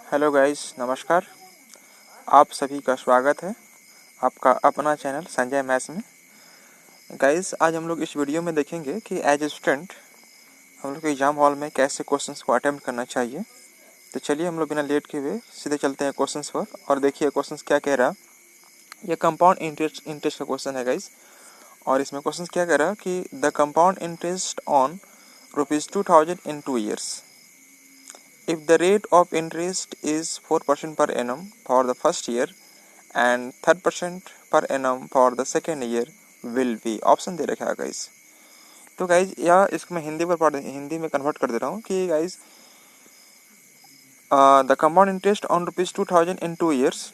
Hello guys, नमस्कार। आप सभी का स्वागत है आपका अपना चैनल संजय मैथ्स में। गाइस, आज हम लोग इस वीडियो में देखेंगे कि एज ए स्टूडेंट हम लोग एग्जाम हॉल में कैसे क्वेश्चंस को अटेम्प्ट करना चाहिए। तो चलिए हम लोग बिना लेट के हुए सीधे चलते हैं क्वेश्चंस पर और देखिए क्वेश्चंस क्या कह रहा। ये कंपाउंड इंटरेस्ट का क्वेश्चन है गाइस, और इसमें क्वेश्चन क्या कह रहा कि the compound interest on ₹2000 in 2 years. If the rate of interest is 4% per annum for the first year and 3% per annum for the second year will be option दे रखा है गाइस। तो गाइस या इसको मैं हिंदी में कन्वर्ट कर दे रहा हूँ कि guys the compound interest on ₹2000 in 2 years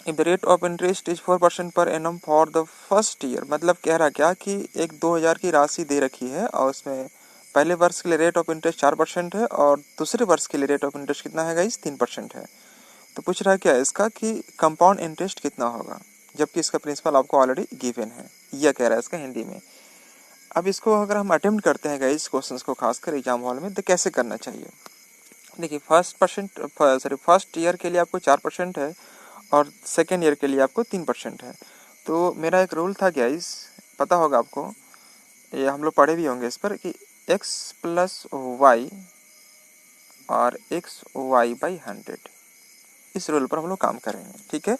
if the rate of interest is 4% per annum for the first year। मतलब कह रहा क्या कि एक 2000 की राशि दे रखी है और उसमें पहले वर्ष के लिए रेट ऑफ इंटरेस्ट 4% है और दूसरे वर्ष के लिए रेट ऑफ इंटरेस्ट कितना है गाइस 3% है। तो पूछ रहा है क्या इसका कि कंपाउंड इंटरेस्ट कितना होगा, जबकि इसका प्रिंसिपल आपको ऑलरेडी गिवन है। यह कह रहा है इसका हिंदी में। अब इसको अगर हम अटेम्प्ट करते हैं गाइस क्वेश्चंस को खासकर एग्जाम हॉल में, तो कैसे करना चाहिए। देखिए फर्स्ट ईयर के लिए आपको 4% है और सेकेंड ईयर के लिए आपको 3% है। तो मेरा एक रूल था गाइस, पता होगा आपको, ये हम लोग पढ़े भी होंगे इस पर कि x प्लस वाई और XY/100, इस रूल पर हम लोग काम करेंगे। ठीक है।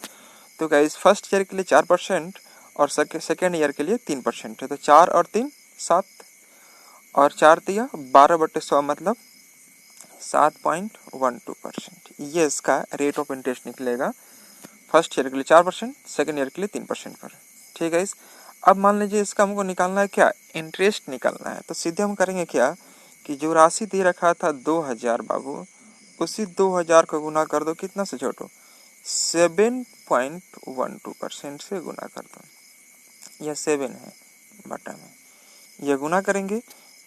तो गाइस फर्स्ट ईयर के लिए 4% और सेकेंड ईयर के लिए 3% है। तो 4 और 3 7 और 4 दिया 12/100 मतलब 7.12%। ये इसका रेट ऑफ इंटरेस्ट निकलेगा फर्स्ट ईयर के लिए 4%, सेकेंड ईयर के लिए 3% पर। ठीक है इस। अब मान लीजिए इसका हमको निकालना है क्या, इंटरेस्ट निकालना है। तो सीधे हम करेंगे क्या कि जो राशि दे रखा था 2000 बाबू, उसी 2000 को गुना कर दो कितना से छोटो 7.12% से गुना कर दो। यह 7 है बटा में, यह गुना करेंगे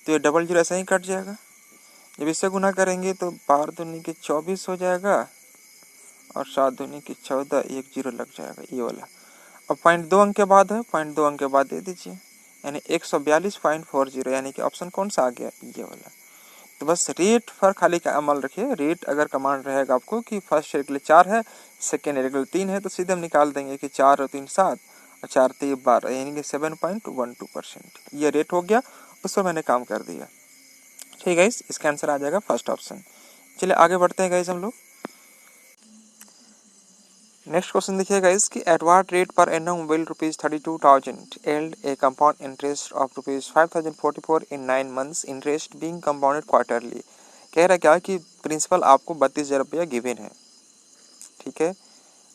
तो ये डबल जीरो ऐसा ही कट जाएगा। जब इससे गुना करेंगे तो 12 दूनी के 24 हो जाएगा और 7 दूनी के 14, एक जीरो लग जाएगा ये वाला। अब 0.2 अंक के बाद है, 0.2 अंक के बाद दे दीजिए, यानी 142.40, यानी कि ऑप्शन कौन सा आ गया, ये वाला। तो बस रेट पर खाली का अमल रखिए। रेट अगर कमांड रहेगा आपको कि फर्स्ट ईयर के लिए 4 है, सेकेंड ईयर के लिए 3 है, तो सीधे हम निकाल देंगे कि 4 और 3 7 और 4 3 12, यानी कि 7.12%। ये रेट हो गया, उस पर मैंने काम कर दिया। ठीक है, इसका आंसर आ जाएगा फर्स्ट ऑप्शन। चलिए आगे बढ़ते हैं गाइस हम लोग। नेक्स्ट क्वेश्चन देखिए गाइस कि एट व्हाट रेट पर annum will ₹32,000 yield a compound interest of ₹5,044 in 9 months interest being compounded quarterly. कह रहा क्या कि प्रिंसिपल आपको 32,000 रुपया गिवन है। ठीक है।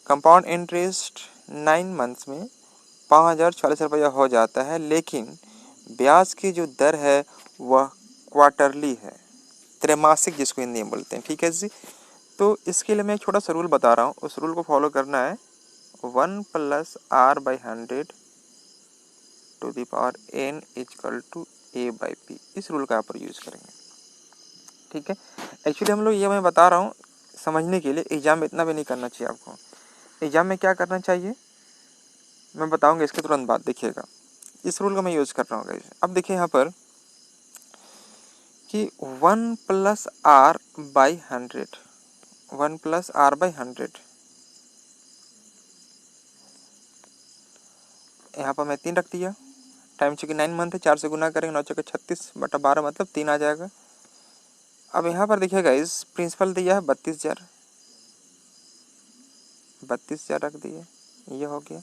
कंपाउंड इंटरेस्ट 9 months में 5,040 रुपया हो जाता है, लेकिन ब्याज की जो दर है वह क्वार्टरली है, त्रैमासिक जिसको हिंदी में बोलते हैं। ठीक है जी। तो इसके लिए मैं एक छोटा सा रूल बता रहा हूँ, उस रूल को फॉलो करना है। 1 + R/100 to the power n = A/P, इस रूल का यहाँ पर यूज करेंगे। ठीक है। एक्चुअली हम लोग ये मैं बता रहा हूँ समझने के लिए, एग्जाम में इतना भी नहीं करना चाहिए आपको। एग्जाम में क्या करना चाहिए मैं बताऊंगा इसके तुरंत बाद, देखिएगा इस रूल का मैं यूज कर रहा हूँ। अब देखिए यहाँ पर कि 1 + R/100, 1 + R/100, यहाँ पर मैं 3 रख दिया। टाइम चूँकि 9 मंथ है, 4 से गुना करेंगे 9 × 36 बटा 12 मतलब 3 आ जाएगा। अब यहाँ पर देखिएगा इस प्रिंसिपल दिया है 32,000, 32,000 रख दिए, ये हो गया।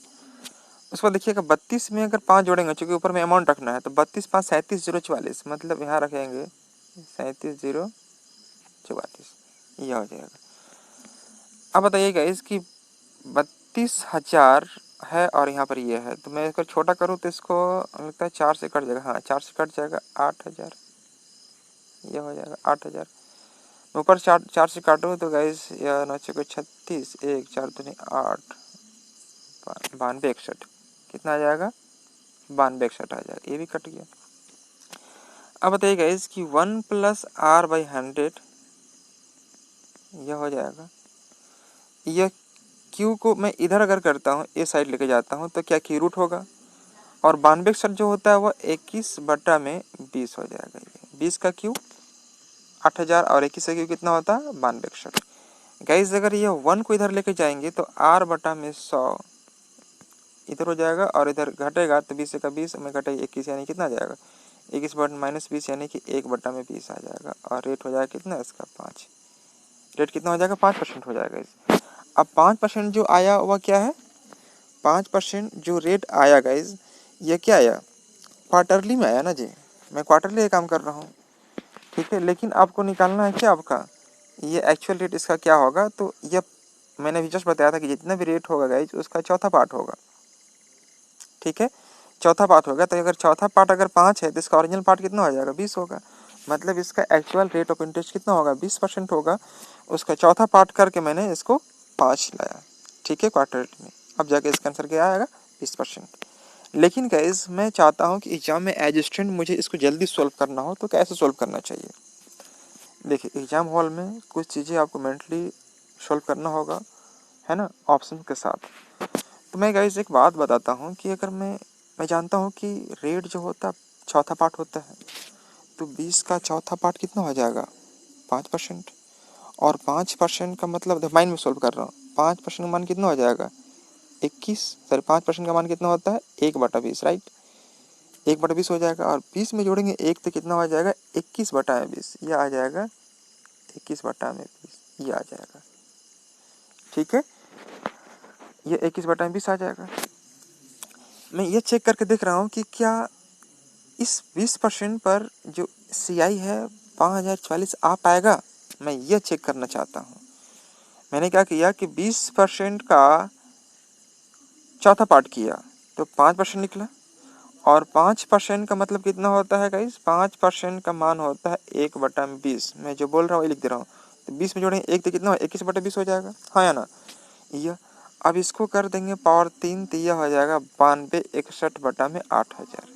उसके बाद देखिएगा 32 में अगर 5 जोड़ेंगे, चूँकि ऊपर में अमाउंट रखना है, तो 32 × 5 = 37,044, मतलब यहाँ रखेंगे 37,044, यह हो जाएगा। अब बताइएगा इसकी 32,000 है और यहाँ पर ये है, तो मैं इसको छोटा करूँ तो इसको लगता है 4 से कट जाएगा। हाँ 4 से कट जाएगा, 8,000, यह हो जाएगा 8,000। ऊपर 4 से काटो तो गाइस यह 9 × 36, 1 4 दूनी 8, 92 61, कितना आ जाएगा 92 61 आ जाएगा, ये भी कट गया। अब बताइए गाइस कि 1 + R/100, यह हो जाएगा। यह Q को मैं इधर अगर करता हूँ, ए साइड लेके जाता हूँ, तो क्या Q रूट होगा, और 92 61 जो होता है वह 21/20 हो जाएगा। ये 20 का Q 8,000 और 21 का Q कितना होता है 92 61। गाइज अगर ये 1 को इधर लेके जाएंगे तो r बटा में 100 इधर हो जाएगा, और इधर घटेगा तो 20 का 20 में घटे 21, यानी कितना आ जाएगा 21 बटा -20 यानी कि 1 बटा में 20 आ जाएगा। और रेट हो जाएगा कितना इसका 5, रेट कितना हो जाएगा 5% हो जाएगा इस। अब 5% जो आया वह क्या है, 5% जो रेट आया गाइज ये क्या आया, क्वार्टरली में आया ना जी, मैं क्वार्टरली काम कर रहा हूँ, ठीक है। लेकिन आपको निकालना है क्या आपका ये एक्चुअल रेट इसका क्या होगा, तो ये मैंने भी जस्ट बताया था कि जितना भी रेट होगा गाइज उसका चौथा पार्ट होगा, ठीक है, चौथा पार्ट होगा। तो अगर चौथा पार्ट अगर 5 है तो इसका ओरिजिनल पार्ट कितना हो जाएगा 20 होगा, मतलब इसका एक्चुअल रेट ऑफ इंटरेस्ट कितना होगा 20% होगा। उसका चौथा पार्ट करके मैंने इसको 5 लाया, ठीक है, क्वार्टर में। अब जाके इसका आंसर क्या आएगा 20%। लेकिन गाइज मैं चाहता हूँ कि एग्जाम में एज स्टूडेंट मुझे इसको जल्दी सॉल्व करना हो, तो कैसे सॉल्व करना चाहिए। देखिए एग्जाम हॉल में कुछ चीज़ें आपको मेंटली सॉल्व करना होगा, है ना, ऑप्शन के साथ। तो मैं गाइज एक बात बताता हूँ कि अगर मैं जानता हूँ कि रेट जो होता चौथा पार्ट होता है, तो 20 का चौथा पार्ट कितना हो जाएगा 5%। और 5% का मतलब माइंड में सोल्व कर रहा हूँ, 5% का मान कितना हो जाएगा 21, सॉरी 5% का मान कितना होता है 1/20, राइट, 1/20 हो जाएगा। और 20 में जोड़ेंगे 1 तो कितना हो जाएगा 21/20, ये आ जाएगा 21/20, ये आ जाएगा, ठीक है, ये 21/20 आ जाएगा। मैं ये चेक करके देख रहा हूँ कि क्या इस 20% पर जो CI है 5044 आ पाएगा, मैं ये चेक करना चाहता हूँ। मैंने क्या किया कि 20% का चौथा पार्ट किया तो 5% निकला, और 5% का मतलब कितना होता है गाइस, 5% का मान होता है 1/20, मैं जो बोल रहा हूँ ये लिख दे रहा हूँ। तो 20 में जोड़ेंगे 1 तो कितना हो 21/20 हो जाएगा, हाँ या ना, यह। अब इसको कर देंगे पावर 3 तो यह हो जाएगा 9261/8000,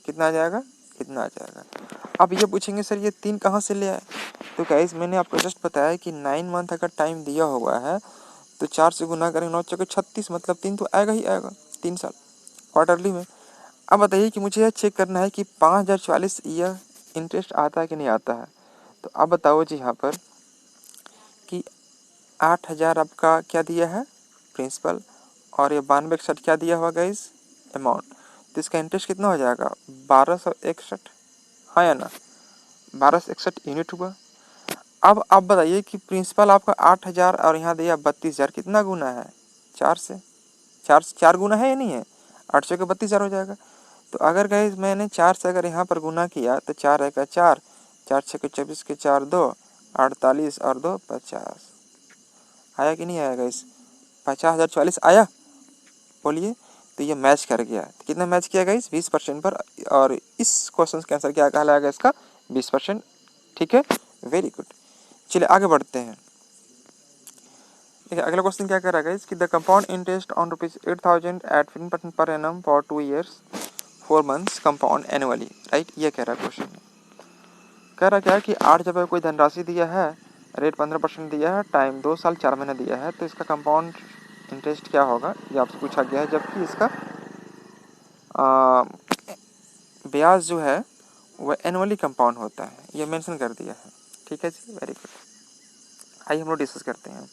कितना आ जाएगा, कितना आ जाएगा। अब ये पूछेंगे सर ये 3 कहाँ से ले आए, तो गाइस मैंने आपको जस्ट बताया कि 9 मंथ अगर टाइम दिया हुआ है तो 4 से गुना करेंगे 9 चौके 36, मतलब 3 तो आएगा ही आएगा 3 साल क्वार्टरली में। अब बताइए कि मुझे यह चेक करना है कि 5044 यह इंटरेस्ट आता है कि नहीं आता है। तो अब बताओ जी यहाँ पर कि 8000 आपका क्या दिया है प्रिंसिपल, और ये 9261 क्या दिया हुआ गाइस अमाउंट, तो इसका इंटरेस्ट कितना हो जाएगा 1261, हाँ या ना, 1261 यूनिट हुआ। अब आप बताइए कि प्रिंसिपल आपका 8000 और यहाँ दिया 32000, कितना गुना है 4 से, 4 गुना है या नहीं है, 800 के 32000 हो जाएगा। तो अगर गाइस मैंने 4 से अगर यहाँ पर गुना किया तो 4 है का 4, 4 6 के 24 के 4 2 48 और 2 50, आया कि नहीं आया गाइस 50,044 आया, बोलिए। तो ये मैच कर गया, तो कितना मैच किया गाइस 20% पर, और इस क्वेश्चन का आंसर क्या कहलाएगा इसका 20%, ठीक है, वेरी गुड। चलिए आगे बढ़ते हैं। देखिए अगला क्वेश्चन क्या कह रहा है गाइस कि the compound interest on ₹8,000 at 15% पर annum for 2 years 4 months compound annually, right, ये कह रहा है क्वेश्चन। कह रहा क्या है कि 8 जब कोई धनराशि दिया है, रेट 15% दिया है, टाइम 2 साल 4 महीने दिया है, तो इसका कंपाउंड इंटरेस्ट क्या होगा ये आपसे पूछा गया है। जबकि इसका ब्याज जो है वह एनुअली कंपाउंड होता है, ये मेंशन कर दिया है, ठीक है जी, वेरी गुड। आइए हम लोग डिस्कस करते हैं।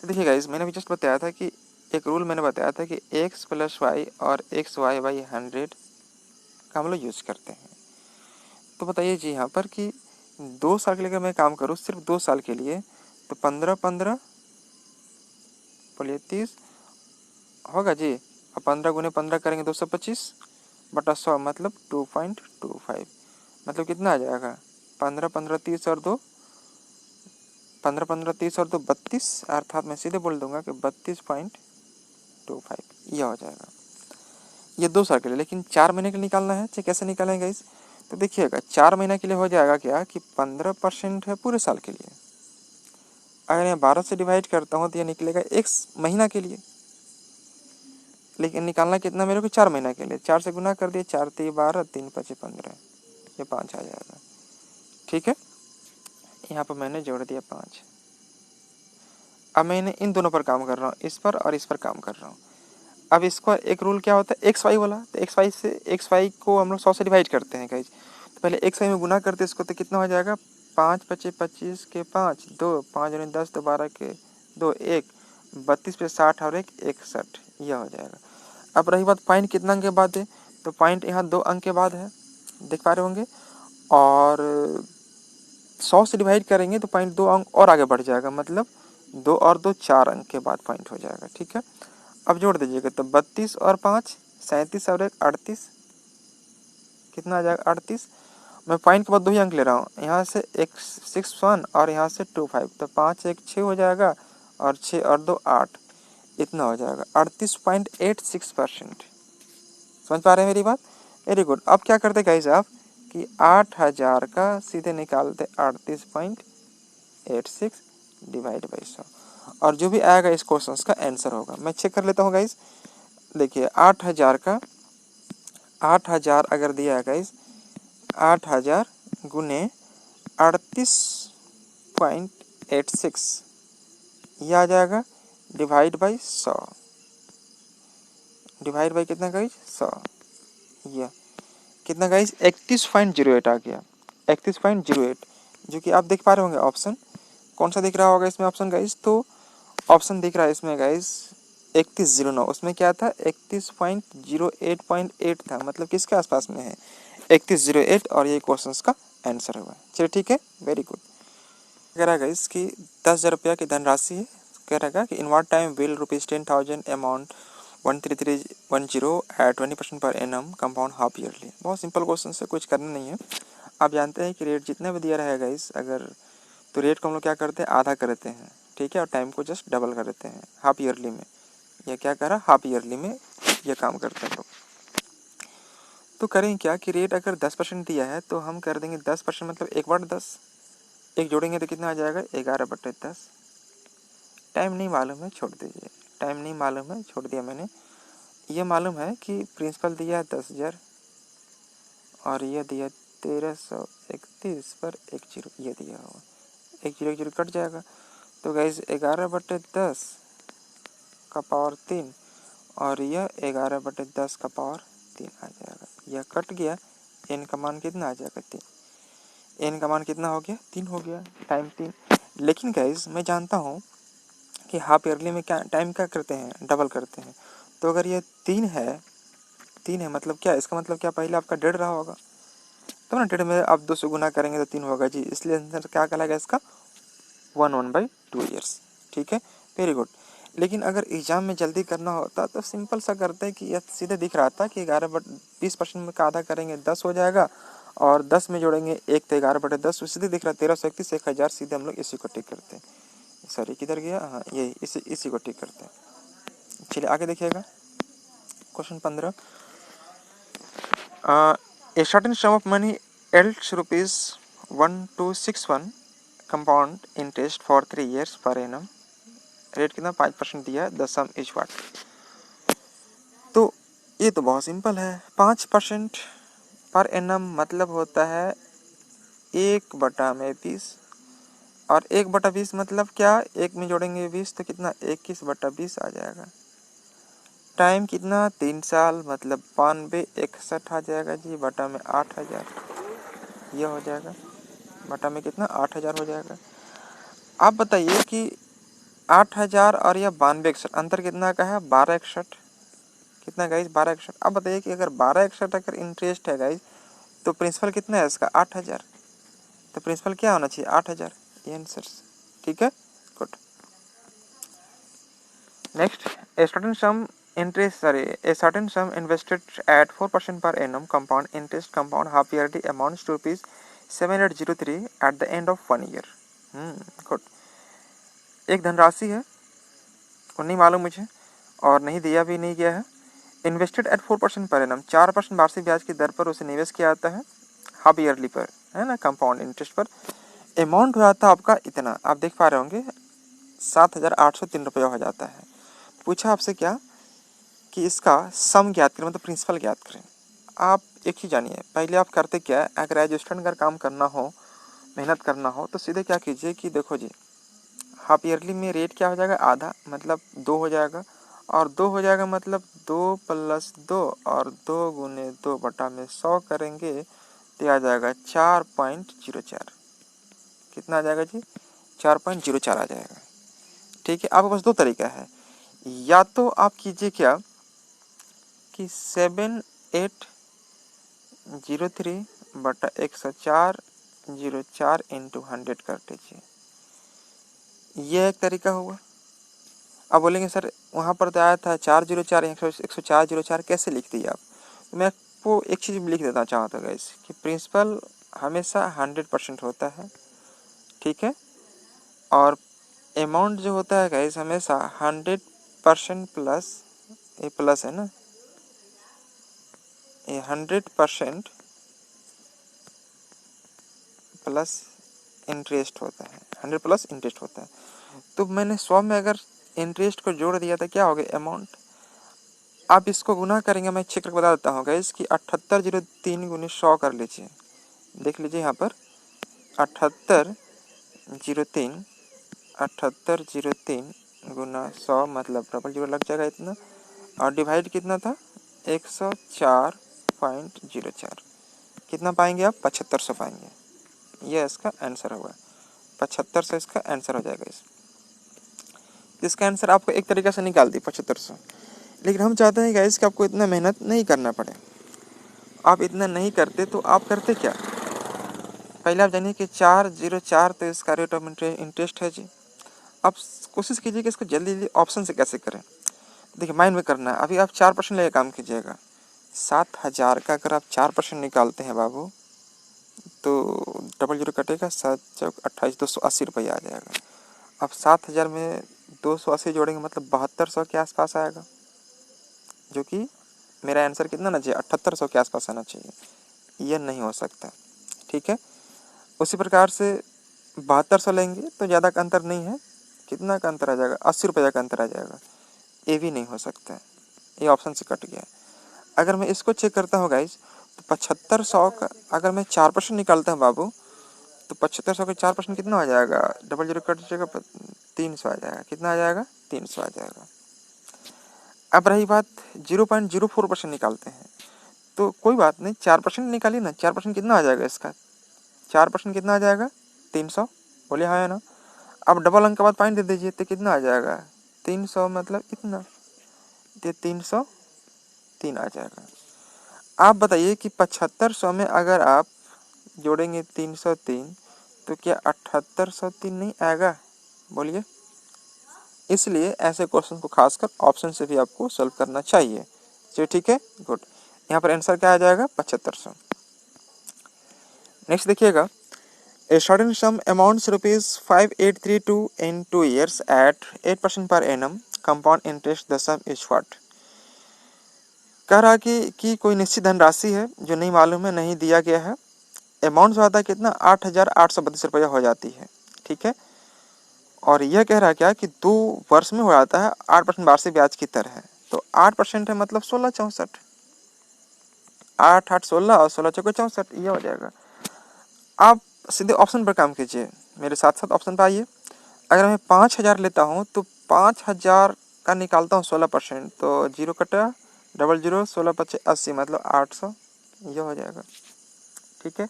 तो देखिए गाइस मैंने भी जस्ट बताया था कि एक रूल मैंने बताया था कि x + y और xy/100 का हम लोग यूज़ करते हैं। तो बताइए जी यहाँ पर कि 2 साल के लिए अगर मैं काम करूँ सिर्फ 2 साल के लिए, तो 15 बोलिए 30 होगा जी, और 15 गुने 15 करेंगे 225/100 मतलब 2.25, मतलब कितना आ जाएगा 15 15 30 और 2 15 15 30 और 2 32, अर्थात मैं सीधे बोल दूंगा कि 32.25 यह हो जाएगा। ये 2 साल के लिए, लेकिन 4 महीने के लिए निकालना है, चाहे कैसे निकालेंगे इस, तो देखिएगा 4 महीने के लिए हो जाएगा क्या कि 15% है पूरे साल के लिए। अगर मैं 12 से डिवाइड करता हूँ तो ये निकलेगा 1 महीना के लिए, लेकिन निकालना कितना मेरे को 4 महीना के लिए। 4 से गुना कर दिए, 4 3 12 3 5 15, ये 5 आ जाएगा, ठीक है। यहाँ पर मैंने जोड़ दिया 5। अब मैंने इन दोनों पर काम कर रहा हूँ, इस पर और इस पर काम कर रहा हूँ। अब इसका एक रूल क्या होता है एक्स वाई वाला, तो एक्स वाई को हम लोग 100 से डिवाइड करते हैं गाइज। तो पहले एक्स वाई में गुना करते हैं इसको, तो कितना हो जाएगा 5 पचे 25 के 5 2 5 दूनी 10 2 12 के 2 1 32 पे 60 और 61, यह हो जाएगा। अब रही बात पॉइंट कितना अंक के बाद है, तो पॉइंट यहाँ 2 अंक के बाद है, देख पा रहे होंगे। और 100 से डिवाइड करेंगे तो पॉइंट 2 अंक और आगे बढ़ जाएगा, मतलब 2 और 2 4 अंक के बाद पॉइंट हो जाएगा। ठीक है, अब जोड़ दीजिएगा तो 32 और 5 37 और 1 38, कितना आ जाएगा 38। मैं पॉइंट के बाद 2 ही अंक ले रहा हूँ, यहाँ से 61 और यहाँ से 25, तो 5 1 6 हो जाएगा और 6 और 2 8, इतना हो जाएगा 38.86%। समझ पा रहे हैं मेरी बात? Very good. अब क्या करते गाइस आप कि 8000 का सीधे निकालते 38.86 डिवाइड बाई 100, और जो भी आएगा इस क्वेश्चन का आंसर होगा। मैं चेक कर लेता हूँ गाइस। देखिए 8000 अगर दिया है गाइस, 8000 गुने 38.86 यह आ जाएगा डिवाइड बाई 100, डिवाइड बाई कितना गाइस 100, यह कितना गाइस 31.08 आ गया, 31.08, जो कि आप देख पा रहे होंगे। ऑप्शन कौन सा दिख रहा होगा इसमें ऑप्शन गाइस, तो ऑप्शन दिख रहा है इसमें गाइस 3109, उसमें क्या था 31.08.8 था, मतलब किसके आसपास में है 3108, और ये क्वेश्चन का आंसर हुआ। चलिए ठीक है, वेरी गुड। कह रहा है गाइस कि 10,000 रुपया की धनराशि है, कह रहा है कि in what time will ₹10,000 amount 13310 at 20% पर एनम कंपाउंड हाफ ईयरली। बहुत सिंपल क्वेश्चन है, कुछ करना नहीं है। आप जानते हैं कि रेट जितना भी दिया रहेगा गाइस, अगर तो रेट को हम लोग क्या करते हैं आधा कर देते हैं, ठीक है, और टाइम को जस्ट डबल कर देते हैं हाफ ईयरली में। यह क्या कर रहा है हाफ ईयरली में यह काम करते हैं लोग। तो करें क्या कि रेट अगर 10% दिया है तो हम कर देंगे 10%, मतलब 1/10, एक जोड़ेंगे तो कितना आ जाएगा 11/10। टाइम नहीं मालूम है छोड़ दीजिए, टाइम नहीं मालूम है छोड़ दिया मैंने। ये मालूम है कि प्रिंसिपल दिया है 10,000 और यह दिया 1331 पर 1 जीरो, ये दिया हुआ 1 जीरो 1 जीरो कट जाएगा, तो गाइज 11/10 का पावर 3 और यह 11/10 का पावर 3 आ जाएगा, यह कट गया। एन का मान कितना आ जाएगा 3, एन का मान कितना हो गया 3 हो गया, टाइम 3। लेकिन गाइज मैं जानता हूँ कि हाफ ईयरली में क्या टाइम क्या करते हैं डबल करते हैं, तो अगर ये 3 है मतलब क्या, इसका मतलब क्या पहले आपका 1.5 रहा होगा, तो ना 1.5 में आप 2 से गुना करेंगे तो 3 होगा जी, इसलिए आंसर क्या कहलाएगा इसका 1/2 ईयर्स। ठीक है, वेरी गुड। लेकिन अगर एग्जाम में जल्दी करना होता तो सिंपल सा करते हैं कि यह सीधे दिख रहा था कि 20% में का आधा करेंगे 10 हो जाएगा, और 10 में जोड़ेंगे 1 तो 11/10, सीधे दिख रहा 1331 1000, सीधे हम लोग इसी को टिक करते हैं। सॉरी किधर गया, हाँ यही इसी को टिक करते हैं। चलिए आगे देखिएगा question 15। A certain some of money else ₹1261 compound interest for 3 years per annum, rate कितना 5% दिया है, द सम इज व्हाट। तो ये तो बहुत सिंपल है, 5% पर एनम मतलब होता है 1/20, और 1/20 मतलब क्या, 1 में जोड़ेंगे 20 तो कितना 21/20 आ जाएगा। टाइम कितना 3 साल, मतलब 9261 आ जाएगा जी, बटा में 8000, यह हो जाएगा, बटा में कितना 8000 हो जाएगा। आप बताइए कि 8000 और यह 9261 अंतर कितना का है 1261, कितना गाइज 1261। अब बताइए कि अगर 1261 अगर इंटरेस्ट है गाइज, तो प्रिंसिपल कितना है इसका 8000, तो प्रिंसिपल क्या होना चाहिए 8000, ये आंसर। ठीक है, good. Next, a certain some a certain sum invested at 4% per annum compound interest compound half yearly amounts to ₹703 at the end of 1 year। Good. एक धनराशि है और नहीं मालूम मुझे, और नहीं दिया भी नहीं गया है। इन्वेस्टेड एट 4% पर एनम, 4% वार्षिक ब्याज की दर पर उसे निवेश किया जाता है, हाफ ईयरली पर, है ना, कंपाउंड इंटरेस्ट पर। अमाउंट हो जाता है आपका इतना, आप देख पा रहे होंगे 7,803 रुपया हो जाता है। पूछा आपसे क्या कि इसका सम ज्ञात करें, मतलब प्रिंसिपल ज्ञात करें। आप एक ही जानिए, पहले आप करते क्या है, अगर एज स्टूडेंट अगर काम करना हो, मेहनत करना हो, तो सीधे क्या कीजिए कि देखो जी, हाफ ईयरली में रेट क्या हो जाएगा आधा, मतलब 2 हो जाएगा, और 2 हो जाएगा मतलब 2 + 2, और 2 गुने 2 बटा में 100 करेंगे तो आ जाएगा 4.04। कितना आ जाएगा जी, 4.04 आ जाएगा। ठीक है, आपके पास दो तरीका है, या तो आप कीजिए क्या कि 7803 बटा 104 इंटू 100 कर दीजिए, ये एक तरीका होगा। अब बोलेंगे सर वहाँ पर तो आया था 404 104 कैसे लिख दिए आप, तो मैं आपको एक चीज़ लिख देना चाहता हूँ गाइस कि प्रिंसिपल हमेशा 100% होता है, ठीक है, और अमाउंट जो होता है गाइस हमेशा 100% प्लस, ये प्लस है ना, ये 100% प्लस इंटरेस्ट होता है, 100 प्लस इंटरेस्ट होता है। तो मैंने 100 में अगर इंटरेस्ट को जोड़ दिया तो क्या हो गया अमाउंट, आप इसको गुना करेंगे, मैं चेक करके बता देता हूँ गाइस कि 7803 गुने 100 कर लीजिए, देख लीजिए यहाँ पर 7803 गुना 100 मतलब डबल जीरो लग जाएगा इतना, और डिवाइड कितना था 104.04, कितना पाएंगे आप 7500 पाएंगे, ये इसका आंसर होगा, 7500 इसका आंसर हो जाएगा। इसका आंसर आपको एक तरीके से निकाल दी 7500, लेकिन हम चाहते हैं गाइस कि आपको इतना मेहनत नहीं करना पड़े। आप इतना नहीं करते तो आप करते क्या, पहले आप जानिए कि 404 तो इसका रेट ऑफ इंटरेस्ट है जी। आप कोशिश कीजिए कि इसको जल्दी जल्दी ऑप्शन से कैसे करें, देखिए माइंड में करना है, अभी आप 4% लेके काम कीजिएगा। 7000 का अगर आप 4% निकालते हैं बाबू तो डबल जीरो कटेगा, 7 चौक 28, 280 रुपया आ जाएगा। अब 7000 में 280 जोड़ेंगे मतलब 7200 के आसपास आएगा, जो कि मेरा आंसर कितना ना चाहिए 7800 के आसपास आना चाहिए, यह नहीं हो सकता, ठीक है। उसी प्रकार से 7200 लेंगे तो ज़्यादा का अंतर नहीं है, कितना का अंतर आ जाएगा 80 रुपये का अंतर आ जाएगा, ये भी नहीं हो सकता है, ये ऑप्शन से कट गया। अगर मैं इसको चेक करता हूँ गाइज तो 7500 का अगर मैं 4% निकालता हूँ बाबू तो 7500 का 4% कितना आ जाएगा, डबल जीरो कट जाएगा 300 आ जाएगा, कितना आ जाएगा 300 आ जाएगा। अब रही बात 0.04% निकालते हैं तो कोई बात नहीं, 4% निकालिए ना, 4% कितना आ जाएगा इसका, 4% कितना आ जाएगा 300, बोलिए हाँ है ना। अब डबल अंक के बाद पॉइंट दे दीजिए तो कितना आ जाएगा 300 मतलब इतना, ये 303 आ जाएगा। आप बताइए कि 7500 में अगर आप जोड़ेंगे 303 तो क्या 7803 नहीं आएगा, बोलिए। इसलिए ऐसे क्वेश्चन को खासकर ऑप्शन से भी आपको सॉल्व करना चाहिए, चलिए ठीक है, गुड। यहाँ पर आंसर क्या आ जाएगा 7500। नेक्स्ट देखिएगा, A certain sum amounts ₹5832 in 2 years at 8% per annum compound interest, the sum is what? कह रहा कि कोई निश्चित धनराशि है जो नहीं मालूम है, नहीं दिया गया है, अमाउंट जो आता है कितना 8832 रुपया हो जाती है, ठीक है, और यह कह रहा है क्या कि 2 वर्ष में हो जाता है 8% वार्षिक ब्याज की दर है, तो 8% है मतलब 1664, 8 8 16 और 16 चौके 64, ये हो जाएगा। आप सीधे ऑप्शन पर काम कीजिए, मेरे साथ साथ ऑप्शन पर आइए। अगर मैं 5000 लेता हूँ तो 5000 का निकालता हूँ 16%, तो जीरो कटा डबल जीरो 16×5 = 80 मतलब 800, ये हो जाएगा, ठीक है।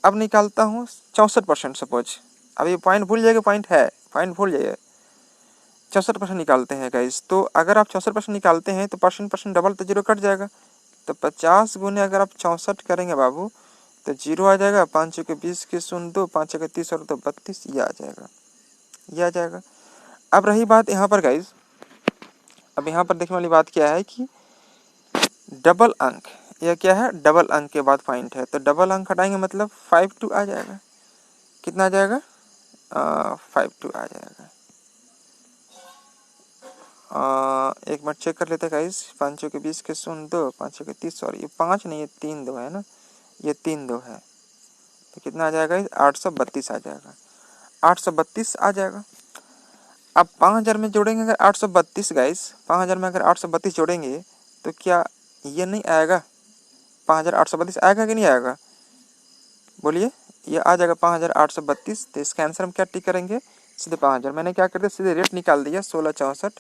अब निकालता हूँ 64%, सपोज, अब ये पॉइंट भूल जाइएगा, पॉइंट है, पॉइंट भूल जाइए, 64% निकालते हैं गाइस, तो अगर आप 64% निकालते हैं तो परसेंट डबल तो जीरो कट जाएगा, तो 50 गुने अगर आप 64 करेंगे बाबू तो जीरो आ जाएगा, 5 के 20 के 0 2, 5 के 30 और 2 32, ये आ जाएगा, ये आ जाएगा। अब रही बात यहाँ पर गाइज, अब यहाँ पर देखने वाली बात क्या है कि डबल अंक, यह क्या है डबल अंक के बाद पॉइंट है, तो डबल अंक हटाएंगे मतलब 52 आ जाएगा, कितना आ जाएगा 52 आ जाएगा। एक बार चेक कर लेते हैं गाइज, 5 के 20 के 0 2, 5 के 30 सॉरी ये 5 नहीं, ये 3 2 है ना, ये 3 2 है, तो कितना आ जाएगा 832 आ जाएगा, 832 आ जाएगा। अब 5000 में जोड़ेंगे अगर 832 गाइस, 5000 में अगर 832 जोड़ेंगे तो क्या ये नहीं आएगा 5832 आएगा कि नहीं आएगा, बोलिए, ये आ जाएगा 5832। तो इसका आंसर हम क्या टिक करेंगे, सीधे 5000, मैंने क्या कर दिया सीधे रेट निकाल दिया 1664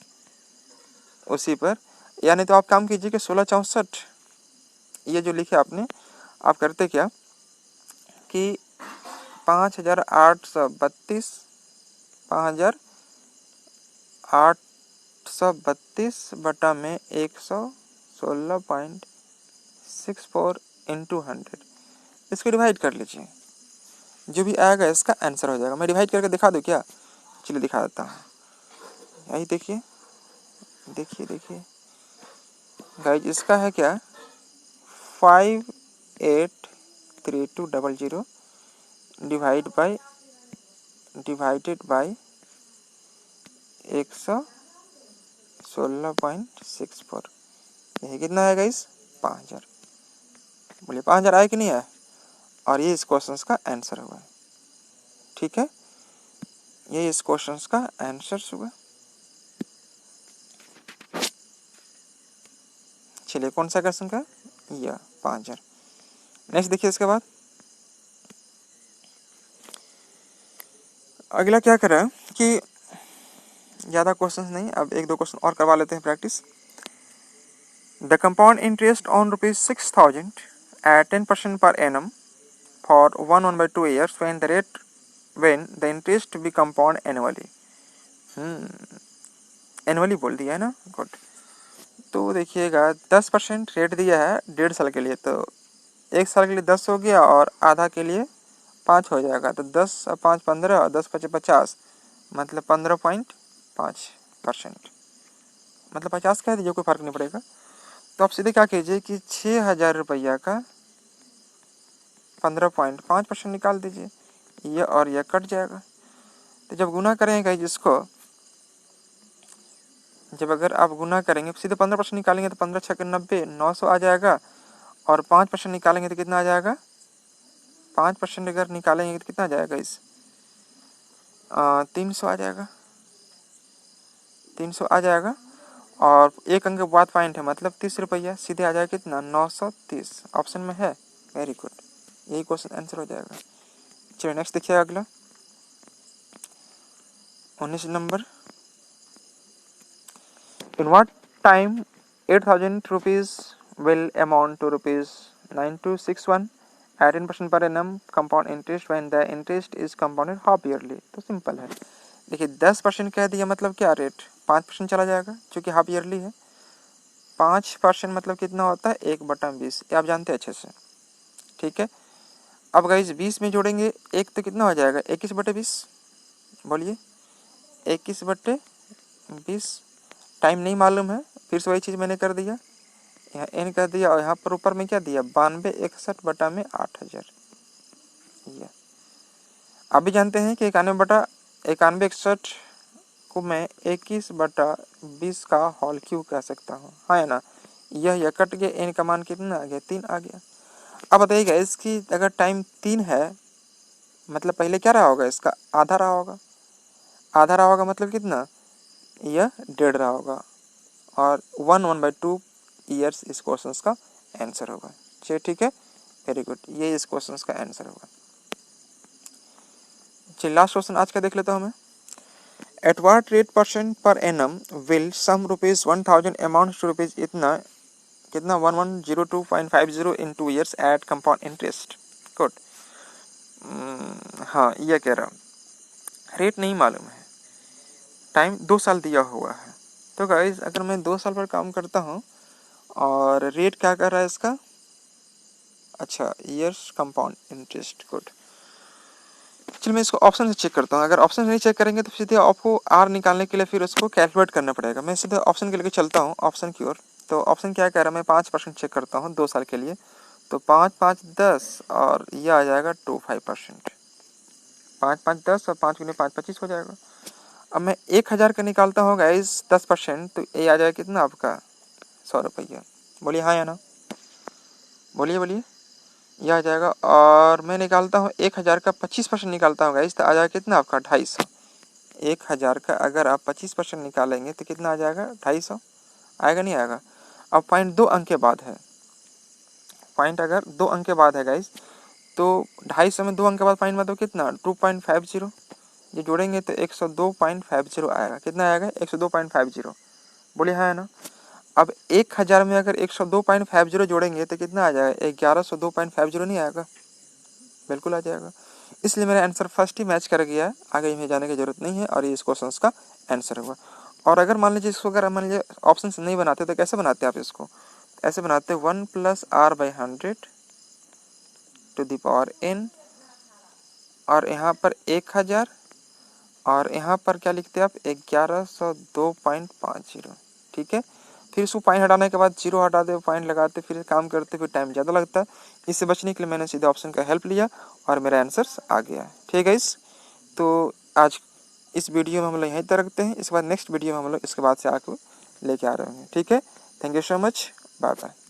उसी पर, यानी तो आप काम कीजिए कि 1664 ये जो लिखे आपने, आप करते क्या कि 5,832 5,832 बटा में 116.64 इंटू 100, इसको डिवाइड कर लीजिए, जो भी आएगा इसका आंसर हो जाएगा। मैं डिवाइड करके दिखा दूँ क्या? चलिए दिखा देता हूँ। यही देखिए देखिए देखिए गाइज, इसका है क्या 583200 डिवाइडेड बाई 116.64, यही कितना है गाइज 5000। बोलिए 5000 आया कि नहीं आया? और ये इस क्वेश्चन का आंसर हुआ। ठीक है, ये इस क्वेश्चन का आंसर हुआ। चलिए कौन सा क्वेश्चन का? यह 5000। नेक्स्ट देखिए, इसके बाद अगला क्या कर रहा है कि ज़्यादा क्वेश्चंस नहीं, अब एक दो क्वेश्चन और करवा लेते हैं practice. The compound interest on ₹6,000 at 10% per annum for 1/2 years when the interest be compound annually। Annually बोल दिया है ना, गुड। तो देखिएगा 10% रेट दिया है 1.5 साल के लिए, तो 1 साल के लिए 10 हो गया और आधा के लिए 5 हो जाएगा, तो 10 और 5 15 और 10 5 50, मतलब 15.5%, मतलब 50 कह दीजिए, कोई फर्क नहीं पड़ेगा। तो आप सीधे क्या कीजिए कि 6,000 रुपया का 15.5% निकाल दीजिए, ये और यह कट जाएगा। तो जब गुना करेंगे जिसको, जब अगर आप गुना करेंगे सीधे 15% निकालेंगे तो 15 छक्के 90, 900 आ जाएगा, और 5% निकालेंगे तो कितना आ जाएगा? 5% अगर निकालेंगे तो कितना आ जाएगा? 300 आ जाएगा, 300 आ जाएगा। और एक अंक बाद पॉइंट है, मतलब 30 रुपया, सीधे आ जाएगा कितना? 930 ऑप्शन में है। वेरी गुड, यही क्वेश्चन आंसर हो जाएगा। चलिए नेक्स्ट देखिए, अगला 19 नंबर। In what time 8,000 rupees will amount to ₹9261 at 10% per annum compound interest when the interest is compounded half yearly। तो सिंपल है, देखिए 10% कह दिया, मतलब क्या रेट 5% चला जाएगा, क्योंकि हाफ ईयरली है। 5% मतलब कितना होता है? 1/20, ये आप जानते हैं अच्छे से। ठीक है, अब गाइज 20 में जोड़ेंगे एक, तो कितना हो जाएगा? 21/20। बोलिए 21/20। टाइम नहीं मालूम है, फिर से वही चीज़ मैंने कर दिया, यहाँ एन कर दिया, और यहाँ पर ऊपर में क्या दिया? 9261 बटा में 8000। ये आप भी जानते हैं कि 91/61 को मैं 21/20 का होल क्यूब कह सकता हूँ, हाँ है ना। यह कट गया, एन का मान कितना आ गया? 3 आ गया। अब बताइएगा, इसकी अगर टाइम 3 है, मतलब पहले क्या रहा होगा? इसका आधा रहा होगा, आधा रहा होगा मतलब कितना? यह 1.5 रहा होगा, और 1/2 ईयर्स इस क्वेश्चन का आंसर होगा। चलिए ठीक है, वेरी गुड, ये इस क्वेश्चन का आंसर होगा। चलिए लास्ट क्वेश्चन आज का देख लेता हूँ मैं। एट व्हाट रेट % पर annum will sum ₹1,000 amount to rupees इतना कितना 1102.50 in 2 years at compound interest. Good. हाँ, यह कह रहा हूँ, रेट नहीं मालूम है, टाइम 2 साल दिया हुआ है। तो गाइज अगर मैं 2 साल पर काम करता हूँ, और रेट क्या कर रहा है इसका? अच्छा, ईयर्स कंपाउंड इंटरेस्ट। गुड। चलिए मैं इसको ऑप्शन से चेक करता हूँ। अगर ऑप्शन नहीं चेक करेंगे तो सीधे आपको आर निकालने के लिए फिर उसको कैलकुलेट करना पड़ेगा। मैं सीधे ऑप्शन के लेके चलता हूँ, ऑप्शन की ओर। तो ऑप्शन क्या कह रहा है? मैं 5% चेक करता हूँ 2 साल के लिए, तो 5 5 10, और ये आ जाएगा 25%। 5 5 10 और 5 गुने 5 25 हो जाएगा। अब मैं 1,000 का निकालता हूँ गाइस 10%, तो ये आ जाएगा कितना आपका? 100 रुपया। बोलिए हाँ या ना, बोलिए बोलिए। यह आ जाएगा। और मैं निकालता हूँ 1,000 का 25% निकालता हूँ गाइस, तो आ जाएगा कितना आपका? 250। 1,000 का अगर आप 25% निकालेंगे तो कितना आ जाएगा? 250 आएगा, नहीं आएगा? अब पॉइंट 2 अंक के बाद है, पॉइंट अगर 2 अंक के बाद है गाइस, तो 250 में 2 अंक के बाद पॉइंट मतलब कितना? 2.50। ये जोड़ेंगे तो 102.50 आएगा। कितना आएगा? 102.50। बोलिए हाँ है ना। अब 1,000 में अगर 102.50 जोड़ेंगे तो कितना आ जाएगा? 1102.50 नहीं आएगा? बिल्कुल आ जाएगा। इसलिए मेरा आंसर फर्स्ट ही मैच कर गया है, आगे हमें जाने की जरूरत नहीं है और ये इस क्वेश्चन का आंसर होगा। और अगर मान लीजिए इसको अगर मान लीजिए ऑप्शन नहीं बनाते तो कैसे बनाते आप इसको, ऐसे बनाते 1 + r/100 to the power n, और यहाँ पर 1000, और यहाँ पर क्या लिखते हैं आप 1102.50। ठीक है, फिर इसको पॉइंट हटाने के बाद जीरो हटाते, पॉइंट लगाते, फिर काम करते, फिर टाइम ज़्यादा लगता है। इससे बचने के लिए मैंने सीधे ऑप्शन का हेल्प लिया और मेरा आंसर आ गया। ठीक है इस तो आज इस वीडियो में हम लोग यहीं तक रखते हैं। इसके बाद नेक्स्ट वीडियो में हम लोग इसके बाद से आके लेके आ रहे हैं। ठीक है, thank you so much, bye bye.